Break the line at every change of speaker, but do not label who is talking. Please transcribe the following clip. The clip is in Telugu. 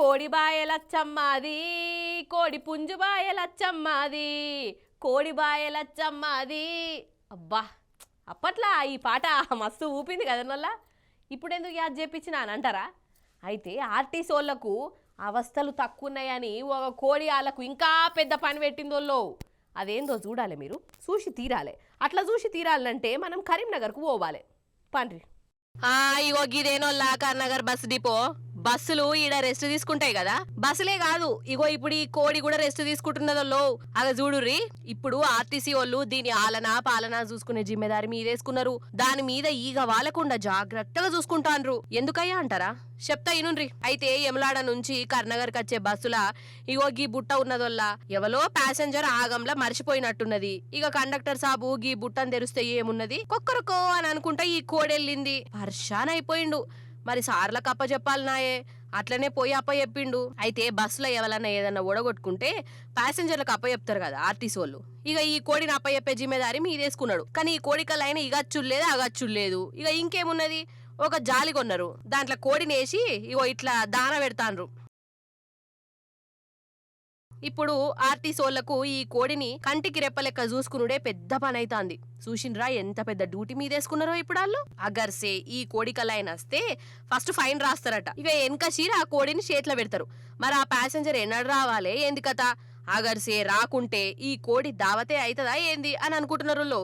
కోడి బాయలచ్చమ్మది కోడి పుంజు బాయలచ్చమ్మది కోడి బాయలచ్చమ్మది. అబ్బా, అప్పట్లో ఈ పాట మస్తు ఊపింది కదా వల్ల. ఇప్పుడు ఎందుకు యాద్ చేపించిన అని అంటారా? అయితే ఆర్టీసీ వాళ్ళకు అవస్థలు తక్కువ ఉన్నాయని ఒక కోడి వాళ్ళకు ఇంకా పెద్ద పని పెట్టిందోల్లో. అదేందో చూడాలి, మీరు చూసి తీరాలి. అట్లా చూసి తీరాలంటే మనం కరీంనగర్కు పోవాలి. పండ్రి. ఇగో గిదేనోల్లా కరీంనగర్ బస్ డిపో. బస్సులు ఈడ రెస్ట్ తీసుకుంటాయి కదా, బస్సులే కాదు ఇగో ఇప్పుడు ఈ కోడి కూడా రెస్ట్ తీసుకుంటున్నదో. అలా చూడుర్రి, ఇప్పుడు ఆర్టీసీ వాళ్ళు దీని ఆలన పాలన చూసుకునే జిమ్మెదారి మీదేసుకున్నారు. దాని మీద ఈగ వాలకుండా జాగ్రత్తగా చూసుకుంటాన్రు. ఎందుకయ్యా అంటారా? చెప్తా ఇనుండ్రి. అయితే యమలాడ నుంచి కరీంనగర్ వచ్చే బస్సుల ఇగో గీ బుట్ట ఉన్నదోల్లా ఎవలో ప్యాసింజర్ ఆగంలా మర్చిపోయినట్టున్నది. ఇక కండక్టర్ సాబు గీ బుట్టను తెరిస్తే ఏమున్నది, కొక్కరకో అని అనుకుంటా ఈ కోడెళ్ళింది. పర్షాన్ అయిపోయిండు. మరి సార్లకు అప్ప చెప్పాలనాయే, అట్లనే పోయి అప్ప చెప్పిండు. అయితే బస్సులో ఎవరన్నా ఏదన్నా ఓడగొట్టుకుంటే ప్యాసింజర్లకు అప్ప చెప్తారు కదా ఆర్టీసీ వాళ్ళు. ఇక ఈ కోడిని అప్ప చెప్పే జిమ్మేదారి మీదేసుకున్నాడు. కానీ ఈ కోడికల్లా ఇగచ్చులేదు అగచ్చులేదు. ఇక ఇంకేమున్నది, ఒక జాలి కొన్నారు, దాంట్లో కోడిని వేసి ఇగో ఇట్లా దాన పెడతాండ్రు. ఇప్పుడు ఆర్టీసీ వాళ్ళకు ఈ కోడిని కంటికి రెప్పలెక్క చూసుకునుడే పెద్ద పని అవుతాంది. చూసిండ్రా ఎంత పెద్ద డ్యూటీ మీదేసుకున్నారో ఇప్పుడు వాళ్ళు. అగర్సే ఈ కోడి కలైన వస్తే ఫస్ట్ ఫైన్ రాస్తారట. ఇక వెనక చీర ఆ కోడిని చేతిలో పెడతారు. మరి ఆ ప్యాసింజర్ ఎన్నడు రావాలి ఏంది కథ? అగర్సే రాకుంటే ఈ కోడి దావతే అవుతుందా ఏంది అని అనుకుంటున్నారు.